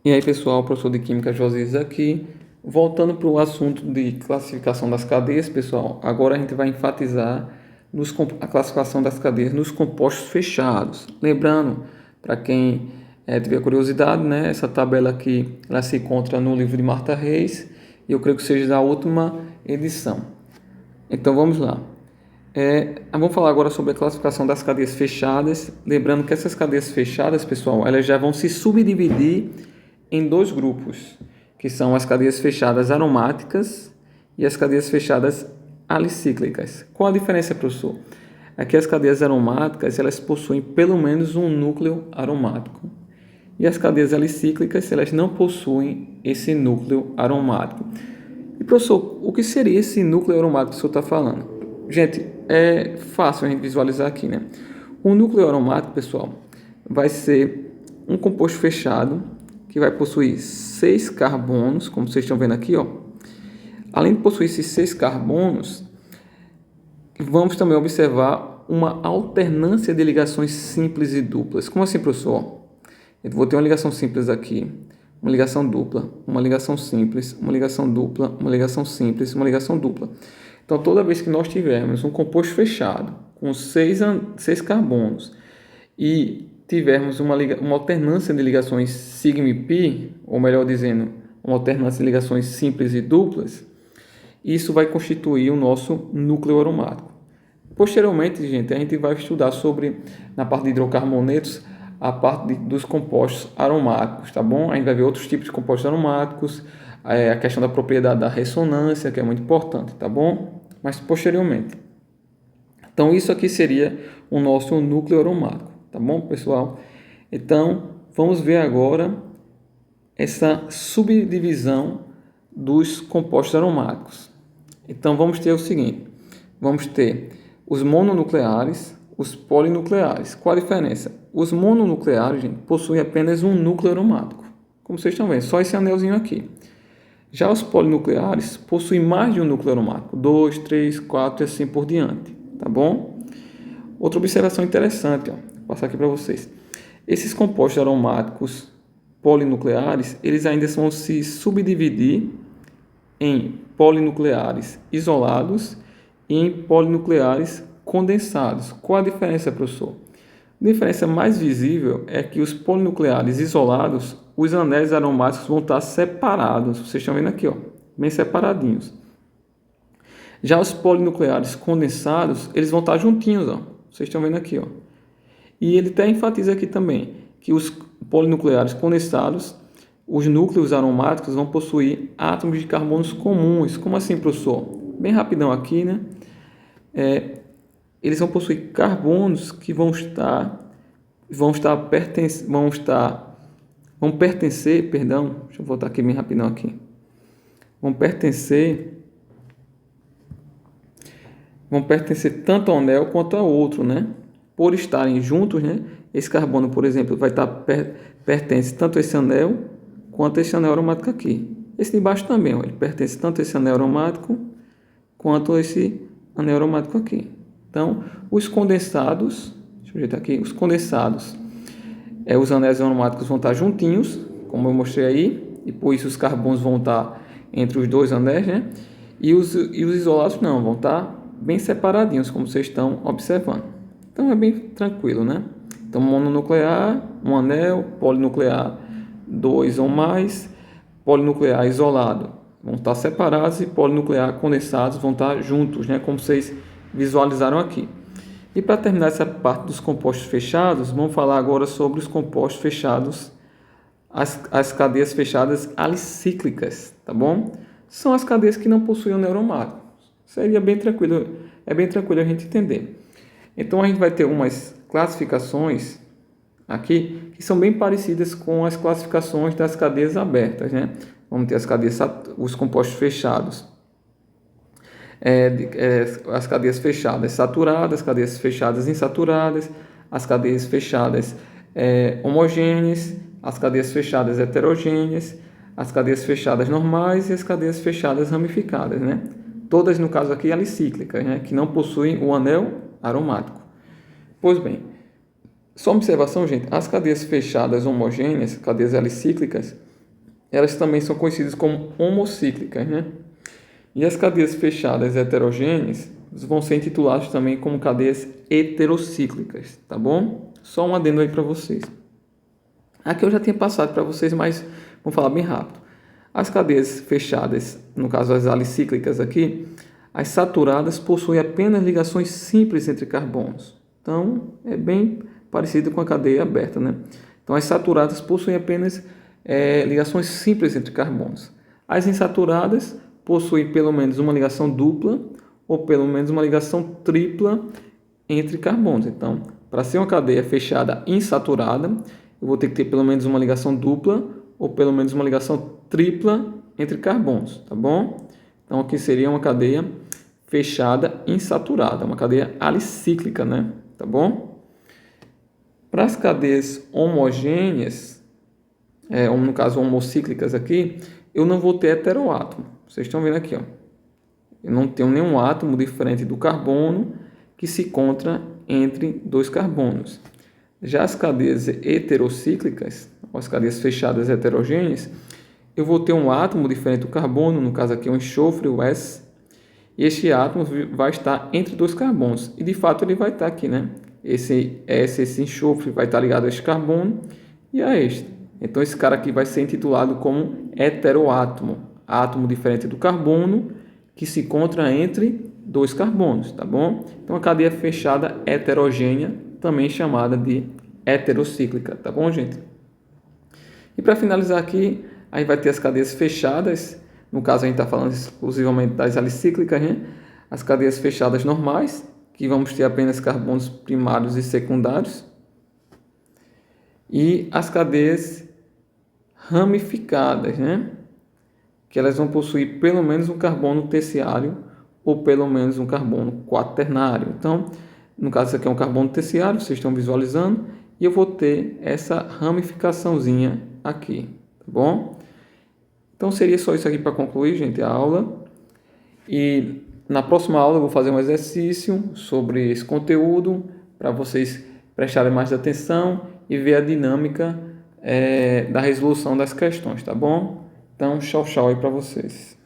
E aí, pessoal, o professor de Química Josias aqui. Voltando para o assunto de classificação das cadeias, pessoal, agora a gente vai enfatizar a classificação das cadeias nos compostos fechados. Lembrando, para quem tiver curiosidade, né, essa tabela aqui ela se encontra no livro de Marta Reis e eu creio que seja da última edição. Então vamos lá. Vamos falar agora sobre a classificação das cadeias fechadas. Lembrando que essas cadeias fechadas, pessoal, elas já vão se subdividir em dois grupos, que são as cadeias fechadas aromáticas e as cadeias fechadas alicíclicas. Qual a diferença, professor? Aqui as cadeias aromáticas, elas possuem pelo menos um núcleo aromático. E as cadeias alicíclicas, elas não possuem esse núcleo aromático. E, professor, o que seria esse núcleo aromático que o senhor está falando? Gente, é fácil a gente visualizar aqui, né? O núcleo aromático, pessoal, vai ser um composto fechado que vai possuir 6 carbonos, como vocês estão vendo aqui, ó. Além de possuir esses 6 carbonos, vamos também observar uma alternância de ligações simples e duplas. Como assim, professor? Eu vou ter uma ligação simples aqui, uma ligação dupla, uma ligação simples, uma ligação dupla, uma ligação simples, uma ligação dupla. Então, toda vez que nós tivermos um composto fechado com 6 carbonos e tivermos uma alternância de ligações sigma e pi, ou melhor dizendo, uma alternância de ligações simples e duplas, isso vai constituir o nosso núcleo aromático. Posteriormente, gente, a gente vai estudar sobre, na parte de hidrocarbonetos, a parte dos compostos aromáticos, tá bom? A gente vai ver outros tipos de compostos aromáticos, a questão da propriedade da ressonância, que é muito importante, tá bom? Mas posteriormente. Então, isso aqui seria o nosso núcleo aromático, tá bom, pessoal? Então, vamos ver agora essa subdivisão dos compostos aromáticos. Então, vamos ter o seguinte, vamos ter os mononucleares, os polinucleares. Qual a diferença? Os mononucleares, gente, possuem apenas um núcleo aromático, como vocês estão vendo, só esse anelzinho aqui. Já os polinucleares possuem mais de um núcleo aromático, 2, 3, 4 e assim por diante, tá bom? Outra observação interessante, ó, vou passar aqui para vocês. Esses compostos aromáticos polinucleares, eles ainda vão se subdividir em polinucleares isolados e em polinucleares condensados. Qual a diferença, professor? A diferença mais visível é que os polinucleares isolados, os anéis aromáticos vão estar separados. Vocês estão vendo aqui, ó, bem separadinhos. Já os polinucleares condensados, eles vão estar juntinhos, ó. Vocês estão vendo aqui, ó. E ele até enfatiza aqui também que os polinucleares condensados, os núcleos aromáticos vão possuir átomos de carbonos comuns. Como assim, professor? Bem rapidão aqui, né? Eles vão possuir carbonos que vão pertencer, perdão, deixa eu voltar aqui bem rapidão aqui. Vão pertencer tanto ao anel quanto ao outro, né? Por estarem juntos, né? Esse carbono, por exemplo, vai estar pertence tanto a esse anel quanto a esse anel aromático aqui. Esse de baixo também, ó, ele pertence tanto a esse anel aromático quanto a esse anel aromático aqui. Então, os condensados, deixa eu ajeitar aqui, os condensados, os anéis aromáticos vão estar juntinhos, como eu mostrei aí, e por isso os carbonos vão estar entre os dois anéis, né? E os isolados não, vão estar bem separadinhos, como vocês estão observando. Então, é bem tranquilo, né? Então, mononuclear, um anel, polinuclear, 2 ou mais, polinuclear isolado vão estar separados e polinuclear condensados vão estar juntos, né? Como vocês visualizaram aqui. E para terminar essa parte dos compostos fechados, vamos falar agora sobre os compostos fechados, as cadeias fechadas alicíclicas, tá bom? São as cadeias que não possuem anel aromático. Seria bem tranquilo, é bem tranquilo a gente entender. Então a gente vai ter umas classificações aqui que são bem parecidas com as classificações das cadeias abertas, né? Vamos ter os compostos fechados. As cadeias fechadas saturadas, as cadeias fechadas insaturadas, as cadeias fechadas homogêneas, as cadeias fechadas heterogêneas, as cadeias fechadas normais e as cadeias fechadas ramificadas, né? Todas, no caso aqui, alicíclicas, né? Que não possuem o anel aromático. Pois bem, só uma observação, gente, as cadeias fechadas homogêneas, cadeias alicíclicas, elas também são conhecidas como homocíclicas, né? E as cadeias fechadas heterogêneas vão ser intituladas também como cadeias heterocíclicas, tá bom? Só um adendo aí para vocês. Aqui eu já tinha passado para vocês, mas vamos falar bem rápido. As cadeias fechadas, no caso as alicíclicas aqui, as saturadas possuem apenas ligações simples entre carbonos. Então, é bem parecido com a cadeia aberta, né? Então, as saturadas possuem apenas ligações simples entre carbonos. As insaturadas possuem pelo menos uma ligação dupla ou pelo menos uma ligação tripla entre carbonos. Então, para ser uma cadeia fechada insaturada, eu vou ter que ter pelo menos uma ligação dupla ou pelo menos uma ligação tripla entre carbonos, tá bom? Então, aqui seria uma cadeia fechada insaturada, uma cadeia alicíclica, né? Tá bom? Para as cadeias homogêneas, no caso homocíclicas aqui, eu não vou ter heteroátomo. Vocês estão vendo aqui, ó. Eu não tenho nenhum átomo diferente do carbono que se encontra entre dois carbonos. Já as cadeias heterocíclicas, as cadeias fechadas heterogêneas, eu vou ter um átomo diferente do carbono, no caso aqui é um enxofre, o S, e este átomo vai estar entre dois carbonos. E de fato ele vai estar aqui, né? Esse enxofre vai estar ligado a este carbono e a este. Então esse cara aqui vai ser intitulado como heteroátomo, átomo diferente do carbono que se encontra entre dois carbonos, tá bom? Então a cadeia fechada heterogênea, também chamada de heterocíclica, tá bom, gente? E para finalizar aqui, aí vai ter as cadeias fechadas, no caso a gente está falando exclusivamente das alicíclicas, né? As cadeias fechadas normais, que vamos ter apenas carbonos primários e secundários, e as cadeias ramificadas, né? Que elas vão possuir pelo menos um carbono terciário ou pelo menos um carbono quaternário. Então, no caso, isso aqui é um carbono terciário, vocês estão visualizando, e eu vou ter essa ramificaçãozinha aqui, tá bom? Então, seria só isso aqui para concluir, gente, a aula. E na próxima aula eu vou fazer um exercício sobre esse conteúdo para vocês prestarem mais atenção e ver a dinâmica da resolução das questões, tá bom? Então, tchau, tchau aí para vocês.